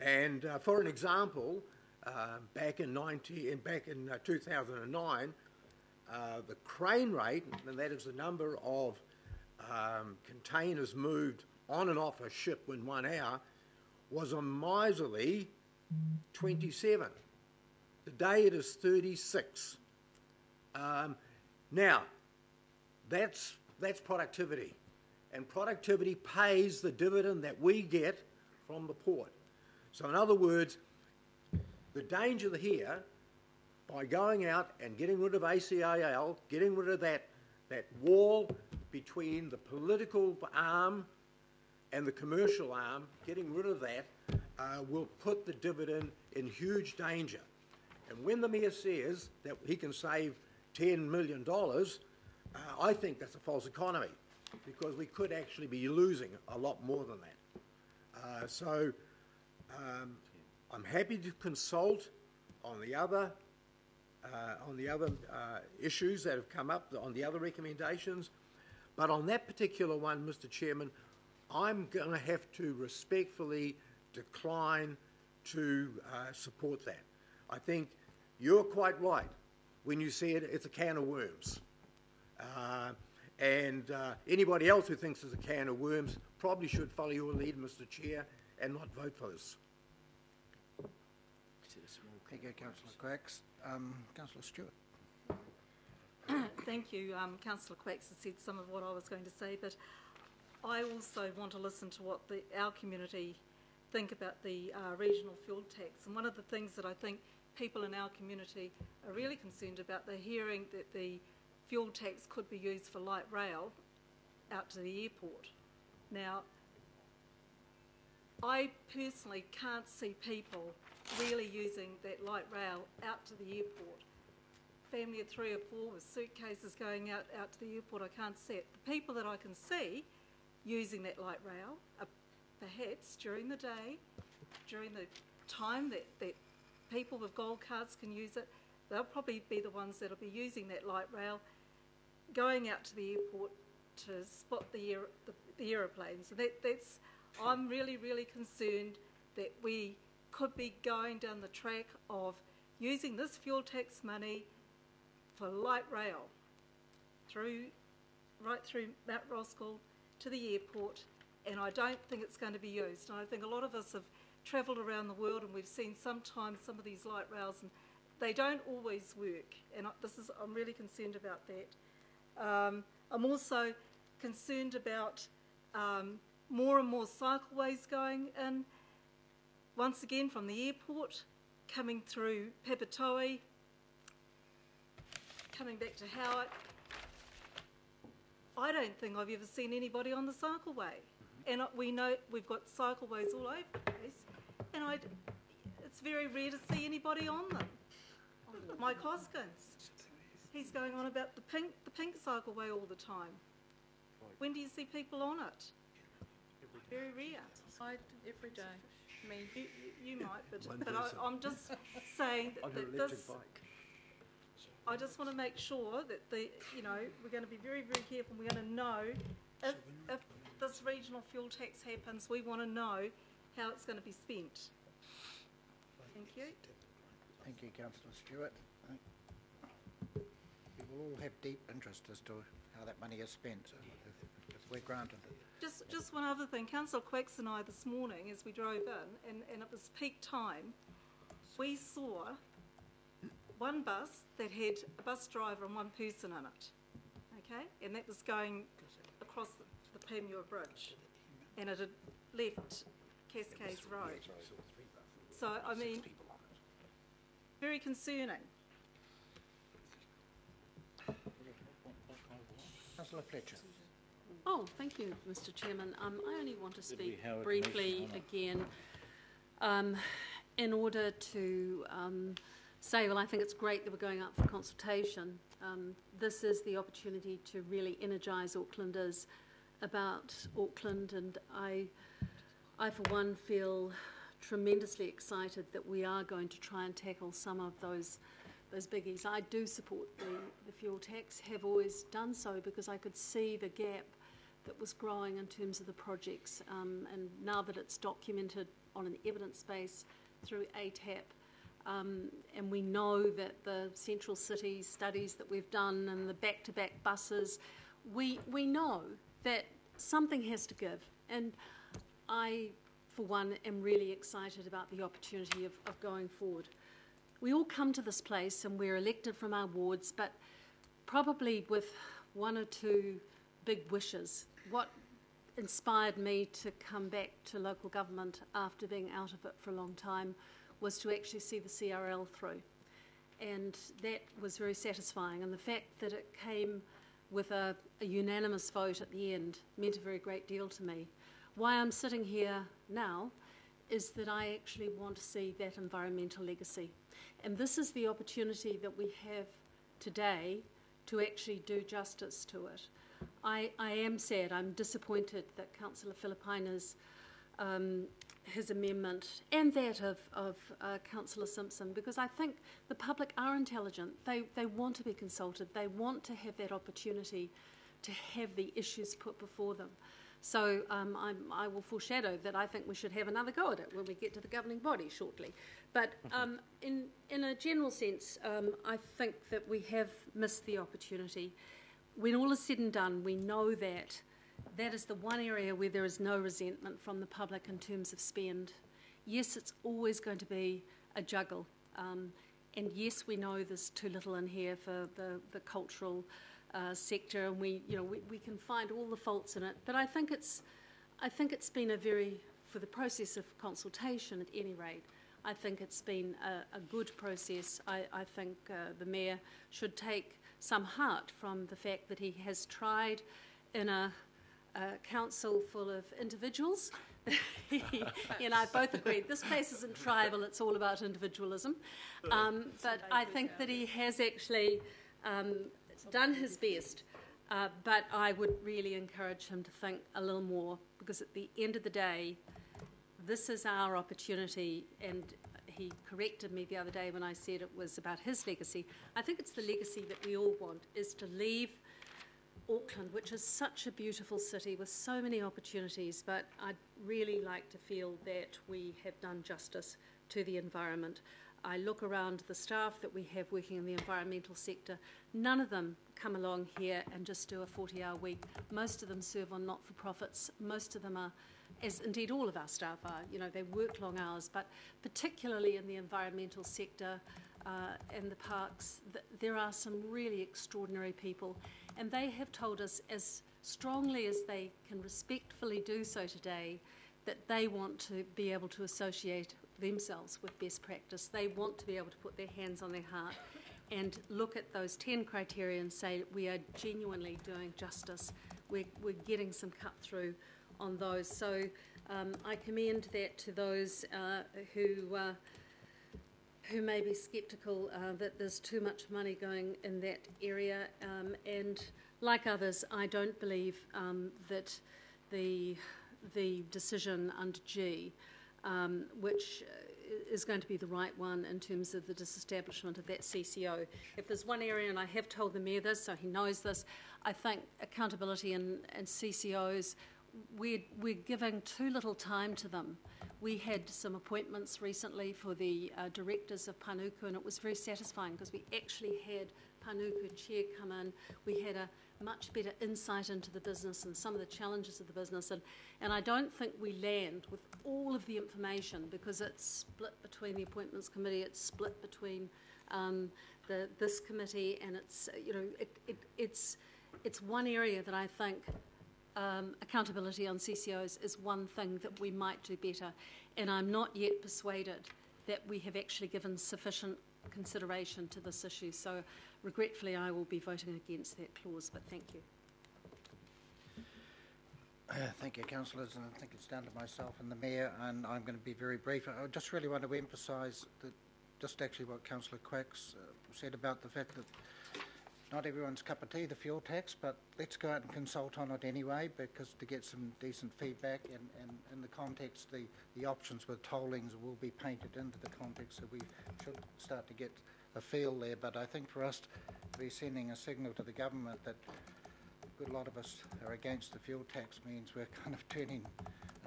And for an example, back in 2009, the crane rate, and that is the number of containers moved on and off a ship in 1 hour, was a miserly 27. Today it is 36. Now, that's productivity, and productivity pays the dividend that we get from the port. So in other words, the danger here, by going out and getting rid of ACIL, getting rid of that wall between the political arm and the commercial arm, getting rid of that will put the dividend in huge danger. And when the Mayor says that he can save $10 million, I think that's a false economy, because we could actually be losing a lot more than that. So I'm happy to consult on the other issues that have come up, on the other recommendations, but on that particular one, Mr. Chairman, I'm going to have to respectfully decline to support that. I think you're quite right when you said it's a can of worms. And anybody else who thinks it's a can of worms probably should follow your lead, Mr. Chair, and not vote for this. Thank you, Councillor Quacks. Councillor Stewart. Thank you. Councillor Quacks has said some of what I was going to say, but I also want to listen to what our community think about the regional fuel tax. And one of the things that I think people in our community are really concerned about, they're hearing that the fuel tax could be used for light rail out to the airport. Now, I personally can't see people really using that light rail out to the airport. Family of 3 or 4 with suitcases going out to the airport, I can't see it. The people that I can see using that light rail are perhaps during the day, during the time that people with gold cards can use it. They'll probably be the ones that'll be using that light rail going out to the airport to spot the aeroplanes. So I'm really, really concerned that we could be going down the track of using this fuel tax money for light rail right through Mount Roskill to the airport, and I don't think it's going to be used. And I think a lot of us have travelled around the world and we've seen sometimes some of these light rails and they don't always work, and I'm really concerned about that. I'm also concerned about more and more cycleways going in, once again from the airport, coming through Papatoe, coming back to Howard. I don't think I've ever seen anybody on the cycleway. And we know we've got cycleways all over the place, and it's very rare to see anybody on them. Mike Hoskins, he's going on about the pink cycleway all the time. When do you see people on it? Very rare. Every day. You might, but I'm just saying that this. I just want to make sure that we're going to be very, very careful. We're going to know if this regional fuel tax happens, we want to know how it's going to be spent. Thank you. Thank you, Councillor Stewart. We will all have deep interest as to how that money is spent, if we're granted it. Just one other thing. Councillor Quacks and I this morning, as we drove in, and it was peak time, we saw one bus that had a bus driver and one person in it, okay? And that was going across the Panmure Bridge, and it had left Cascades Road. So, I mean, very concerning. Councillor Fletcher. Oh, thank you, Mr. Chairman. I only want to speak briefly again in order to say, well, I think it's great that we're going up for consultation. This is the opportunity to really energise Aucklanders about Auckland, and I for one feel tremendously excited that we are going to try and tackle some of those biggies. I do support the fuel tax, have always done so, because I could see the gap that was growing in terms of the projects, and now that it's documented on an evidence base through ATAP, and we know that the central city studies that we've done and the back-to-back buses, we know that something has to give, and I, for one, am really excited about the opportunity of going forward. We all come to this place and we're elected from our wards, but probably with one or two big wishes. What inspired me to come back to local government after being out of it for a long time was to actually see the CRL through. And that was very satisfying. And the fact that it came with a unanimous vote at the end meant a very great deal to me. Why I'm sitting here now is that I actually want to see that environmental legacy. And this is the opportunity that we have today to actually do justice to it. I am sad, I'm disappointed that Councillor Philippiner's his amendment and that of Councillor Simpson, because I think the public are intelligent. They want to be consulted. They want to have that opportunity to have the issues put before them. So I will foreshadow that I think we should have another go at it when we get to the governing body shortly. But in a general sense, I think that we have missed the opportunity. When all is said and done, we know that that is the one area where there is no resentment from the public in terms of spend. Yes, it's always going to be a juggle. And yes, we know there's too little in here for the cultural sector, and we can find all the faults in it. But I think it's been for the process of consultation at any rate, I think it's been a good process. I think the Mayor should take some heart from the fact that he has tried in a council full of individuals. He and I both agree this place isn't tribal, it's all about individualism. But I think that he has actually done his best. But I would really encourage him to think a little more, because at the end of the day, this is our opportunity, and he corrected me the other day when I said it was about his legacy. I think it's the legacy that we all want, is to leave Auckland, which is such a beautiful city with so many opportunities, but I'd really like to feel that we have done justice to the environment. I look around the staff that we have working in the environmental sector. None of them come along here and just do a 40-hour week. Most of them serve on not-for-profits. Most of them are, as indeed all of our staff are, they work long hours, but particularly in the environmental sector and the parks, there are some really extraordinary people, and they have told us as strongly as they can respectfully do so today that they want to be able to associate themselves with best practice. They want to be able to put their hands on their heart and look at those 10 criteria and say we are genuinely doing justice. We're getting some cut through on those. So I commend that to those who may be sceptical that there's too much money going in that area. And like others, I don't believe that the decision under G, which is going to be the right one in terms of the disestablishment of that CCO. If there's one area, and I have told the Mayor this, so he knows this, I think accountability and CCOs, we're giving too little time to them. We had some appointments recently for the directors of Panuku, and it was very satisfying because we actually had Panuku Chair come in. We had a much better insight into the business and some of the challenges of the business, and I don't think we land with all of the information because it's split between the Appointments Committee, it's split between this committee, and it's one area that I think accountability on CCOs is one thing that we might do better, and I'm not yet persuaded that we have actually given sufficient consideration to this issue. So regretfully I will be voting against that clause, but thank you. Thank you, councillors, and I think it's down to myself and the Mayor, and I'm going to be very brief. I just really want to emphasise that just actually what Councillor Quacks said about the fact that not everyone's cup of tea, the fuel tax, but let's go out and consult on it anyway, because to get some decent feedback, and in the context, the options with tollings will be painted into the context, so we should start to get a feel there. But I think for us to be sending a signal to the government that a good lot of us are against the fuel tax means we're kind of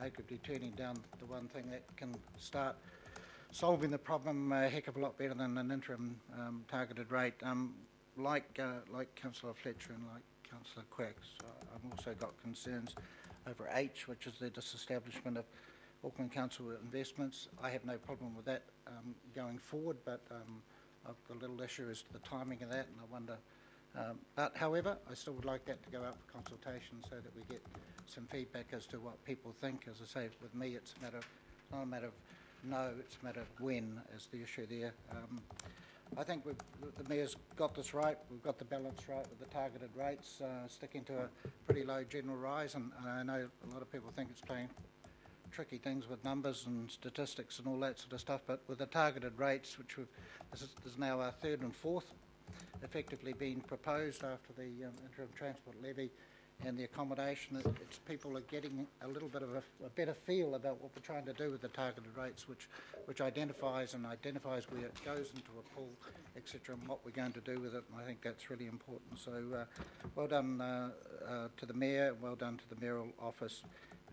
arguably turning down the one thing that can start solving the problem a heck of a lot better than an interim targeted rate. Like Councillor Fletcher and like Councillor Quacks, I've also got concerns over H, which is the disestablishment of Auckland Council investments. I have no problem with that going forward, but I've got a little issue as to the timing of that, and I wonder. But however, I still would like that to go out for consultation so that we get some feedback as to what people think. As I say, with me, it's not a matter of no, it's a matter of when is the issue there. I think the Mayor's got this right. We've got the balance right with the targeted rates, sticking to a pretty low general rise, and I know a lot of people think it's playing tricky things with numbers and statistics and all that sort of stuff, but with the targeted rates, which this is now our third and fourth, effectively being proposed after the interim transport levy and the accommodation, it's people are getting a little bit of a better feel about what we're trying to do with the targeted rates, which identifies where it goes into a pool, etc., and what we're going to do with it, and I think that's really important. So well done to the Mayor, well done to the mayoral office,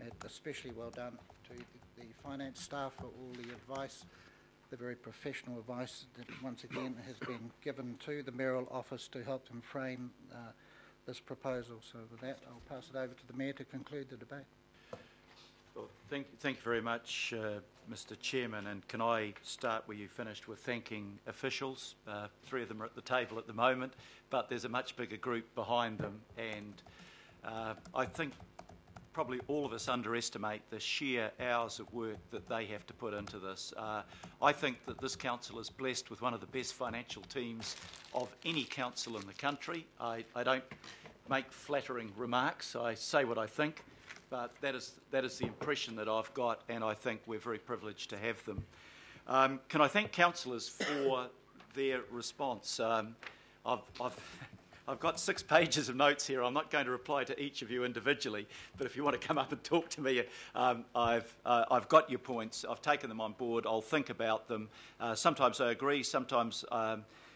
and especially well done to the finance staff for all the advice, the very professional advice that once again has been given to the mayoral office to help them frame this proposal. So with that, I'll pass it over to the Mayor to conclude the debate. Well, thank you very much, Mr. Chairman, and can I start where you finished with thanking officials? 3 of them are at the table at the moment, but there's a much bigger group behind them, and I think probably all of us underestimate the sheer hours of work that they have to put into this. I think that this council is blessed with one of the best financial teams of any council in the country. I don't make flattering remarks, I say what I think, but that is the impression that I've got, and I think we're very privileged to have them. Can I thank councillors for their response? I've got 6 pages of notes here. I'm not going to reply to each of you individually, but if you want to come up and talk to me, I've got your points. I've taken them on board. I'll think about them. Sometimes I agree. Sometimes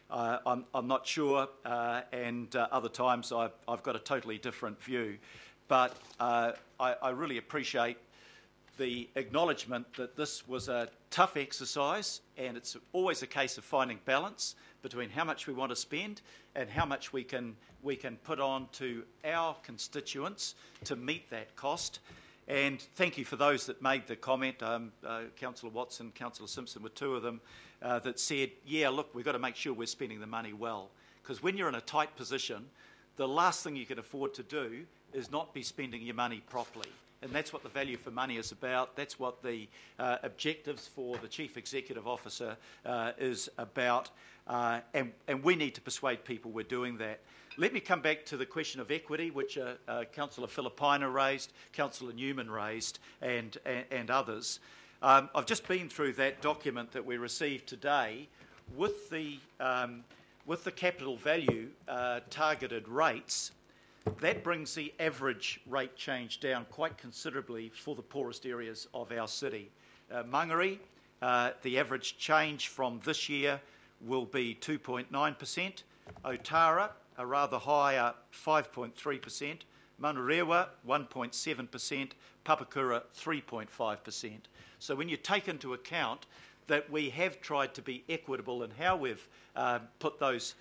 I'm not sure, and other times I've got a totally different view. But I really appreciate the acknowledgement that this was a tough exercise, and it's always a case of finding balance between how much we want to spend and how much we can put on to our constituents to meet that cost. And thank you for those that made the comment. Councillor Watson, Councillor Simpson were two of them that said, yeah, look, we've got to make sure we're spending the money well. Because when you're in a tight position, the last thing you can afford to do is not be spending your money properly. And that's what the value for money is about. That's what the objectives for the Chief Executive Officer is about. And we need to persuade people we're doing that. Let me come back to the question of equity, which Councillor Filipaina raised, Councillor Newman raised, and others. I've just been through that document that we received today with the capital value targeted rates. That brings the average rate change down quite considerably for the poorest areas of our city. Mangere, the average change from this year will be 2.9%. Otara, a rather higher 5.3%. Manurewa, 1.7%. Papakura, 3.5%. So when you take into account that we have tried to be equitable in how we've put those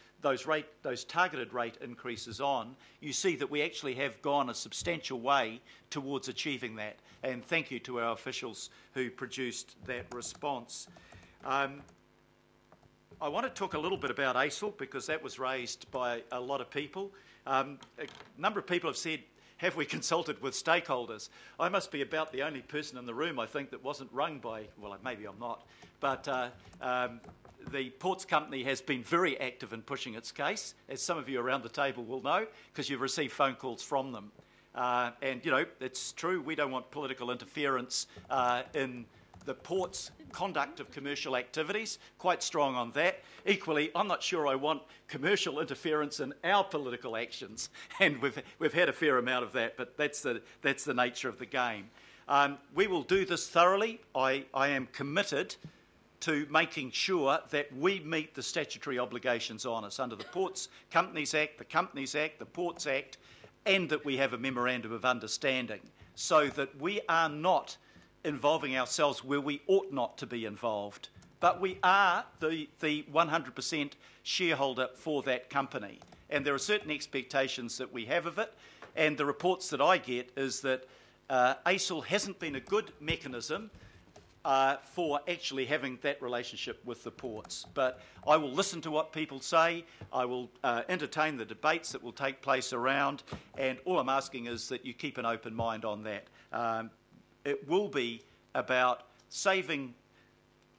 targeted rate increases on, you see that we actually have gone a substantial way towards achieving that. And thank you to our officials who produced that response. I want to talk a little bit about ACIL because that was raised by a lot of people. A number of people have said, have we consulted with stakeholders? I must be about the only person in the room, I think, that wasn't rung by, well, maybe I'm not, but the Ports Company has been very active in pushing its case, as some of you around the table will know, because you've received phone calls from them. And, you know, it's true, we don't want political interference in the port's conduct of commercial activities, quite strong on that. Equally, I'm not sure I want commercial interference in our political actions, and we've had a fair amount of that, but that's the nature of the game. We will do this thoroughly. I am committed to making sure that we meet the statutory obligations on us under the Ports Companies Act, the Companies Act, the Ports Act, and that we have a memorandum of understanding so that we are not involving ourselves where we ought not to be involved. But we are the 100% shareholder for that company. And there are certain expectations that we have of it. And the reports that I get is that ACIL hasn't been a good mechanism for actually having that relationship with the ports. But I will listen to what people say. I will entertain the debates that will take place around. And all I'm asking is that you keep an open mind on that. It will be about saving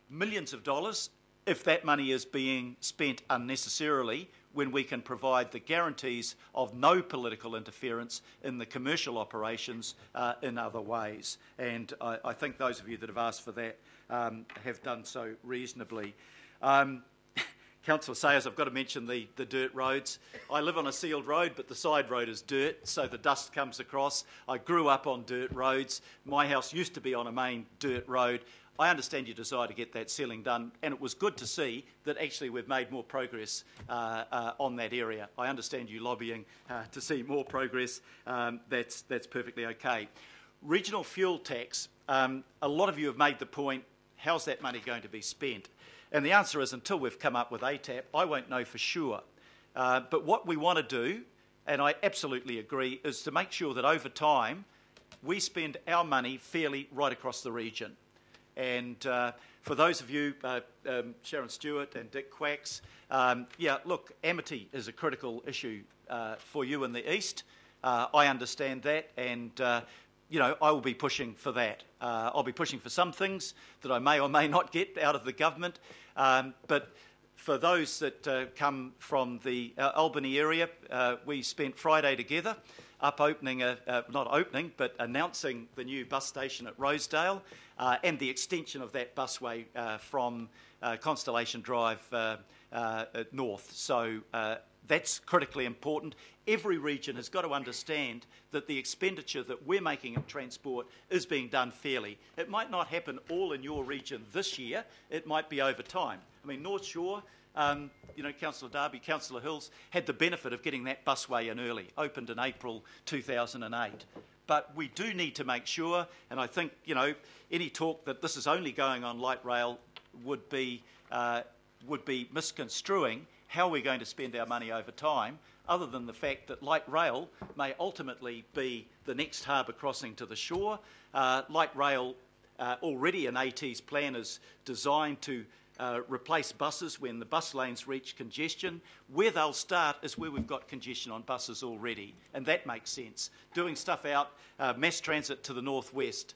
millions of dollars if that money is being spent unnecessarily when we can provide the guarantees of no political interference in the commercial operations in other ways. And I think those of you that have asked for that have done so reasonably. Councillor Sayers, I've got to mention the dirt roads. I live on a sealed road, but the side road is dirt, so the dust comes across. I grew up on dirt roads. My house used to be on a main dirt road. I understand your desire to get that sealing done, and it was good to see that actually we've made more progress on that area. I understand you lobbying to see more progress. That's perfectly okay. Regional fuel tax. A lot of you have made the point, how's that money going to be spent? And the answer is, until we've come up with ATAP, I won't know for sure. But what we want to do, and I absolutely agree, is to make sure that over time we spend our money fairly right across the region. And for those of you, Sharon Stewart and Dick Quacks, yeah, look, Amity is a critical issue for you in the east. I understand that, and you know, I will be pushing for that. I'll be pushing for some things that I may or may not get out of the government, but for those that come from the Albany area, we spent Friday together up opening, not opening, but announcing the new bus station at Rosedale and the extension of that busway from Constellation Drive north. So That's critically important. Every region has got to understand that the expenditure that we're making in transport is being done fairly. It might not happen all in your region this year. It might be over time. I mean, North Shore, Councillor Darby, Councillor Hills had the benefit of getting that busway in early, opened in April 2008. But we do need to make sure, and I think, any talk that this is only going on light rail would be misconstruing how we're going to spend our money over time, other than the fact that light rail may ultimately be the next harbour crossing to the shore. Light rail already in AT's plan is designed to replace buses when the bus lanes reach congestion. Where they'll start is where we've got congestion on buses already, and that makes sense. Doing stuff out, mass transit to the northwest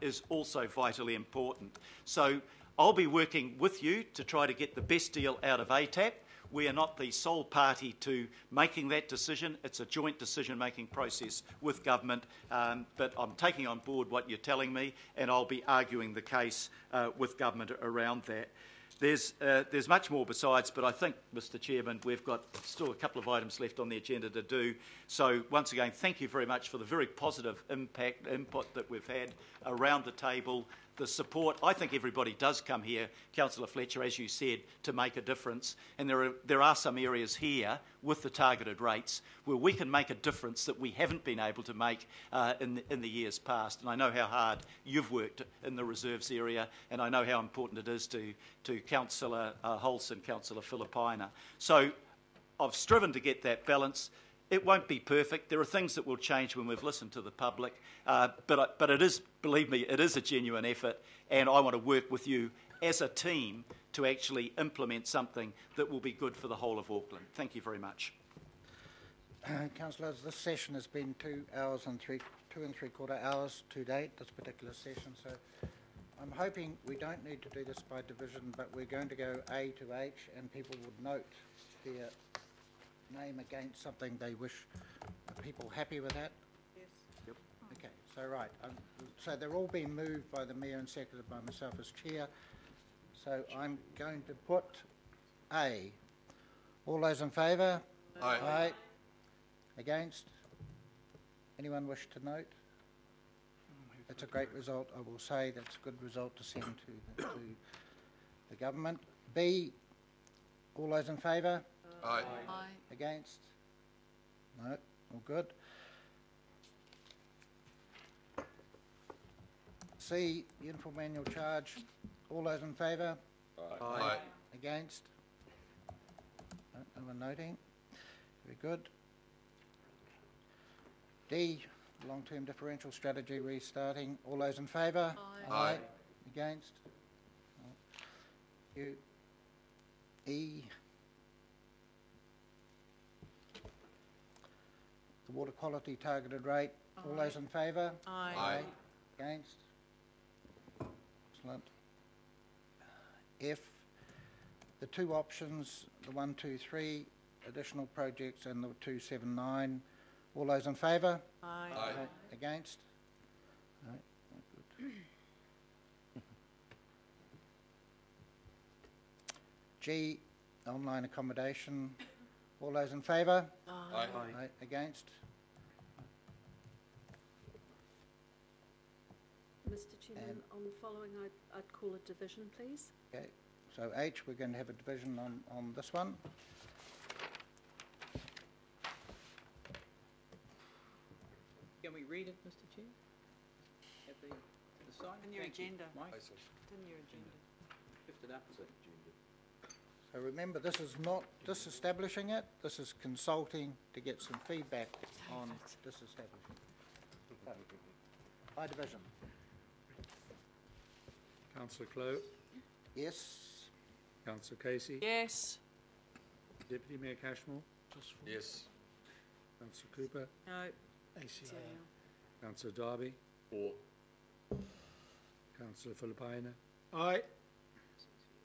is also vitally important. So I'll be working with you to try to get the best deal out of ATAP. We are not the sole party to making that decision. It's a joint decision-making process with government, but I'm taking on board what you're telling me, and I'll be arguing the case with government around that. There's much more besides, but I think, Mr Chairman, we've got still a couple of items left on the agenda to do. So once again, thank you very much for the very positive input that we've had around the table, the support. I think everybody does come here, Councillor Fletcher, as you said, to make a difference. And there are some areas here with the targeted rates where we can make a difference that we haven't been able to make in the years past. And I know how hard you've worked in the reserves area, and I know how important it is to Councillor Hulse and Councillor Filipaina. So I've striven to get that balance. It won't be perfect. There are things that will change when we've listened to the public, but it is, believe me, it is a genuine effort, and I want to work with you as a team to actually implement something that will be good for the whole of Auckland. Thank you very much. Councillors, this session has been 2 hours and 2 3/4 hours to date, this particular session, so I'm hoping we don't need to do this by division, but we're going to go A to H, and people would note their name against something they wish. Are people happy with that? Yes. Yep. Okay, so right. So they're all being moved by the Mayor and seconded by myself as Chair. So I'm going to put A. All those in favour? Aye. Aye. Against? Anyone wish to note? That's a great result, I will say. That's a good result to send to the government. B. All those in favour? Aye. Aye. Against? No, all good. C, uniform annual charge. All those in favour? Aye. Against? No one noting. Very good. D, long-term differential strategy restarting. All those in favour? Aye. Aye. Against? No. E, the water quality targeted rate. All those in favour? Aye. Aye. Against? Excellent. F, the two options, the 123 additional projects and the 279. All those in favour? Aye. Aye. Against? No, not good. G, online accommodation. All those in favour? Aye. Aye. Against? Mr Chairman, on the following, I'd call a division, please. Okay, so H, we're going to have a division on this one. Can we read it, Mr Chair? At the side? In your Thank you. agenda. Mike, It's in your agenda. lift it up a bit. So remember, this is not disestablishing it, this is consulting to get some feedback on disestablishing. So, by division. Councillor Clow, Yes. Councillor Casey, Yes. Deputy Mayor Cashmore, Yes. Councillor Cooper, No. Councillor Darby, Four. Councillor Filipaina. Aye.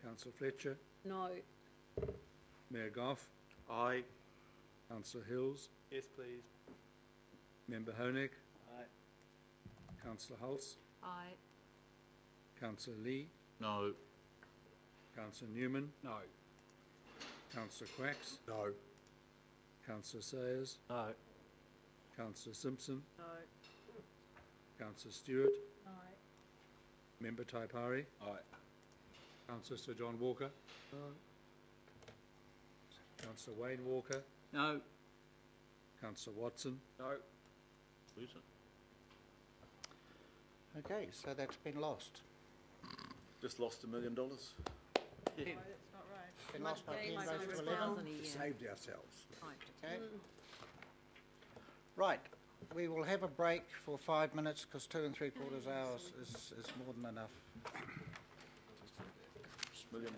Councillor Fletcher, No. Mayor Goff, Aye. Councillor Hills, Yes, please. Member Honig, Aye. Councillor Hulse, Aye. Councillor Lee, No. Councillor Newman, No. Councillor Quacks, No. Councillor Sayers. No. Councillor Simpson. No. Councillor Stewart. No. Member Taipari. Aye. Councillor Sir John Walker. Councillor Wayne Walker. No. Councillor Watson. No. Okay, so that's been lost. Just lost $1 million. No, that's not right. Been lost by 10 votes to 11. Saved ourselves. Okay. Right, we will have a break for 5 minutes because 2 3/4 hours is more than enough. $1 million.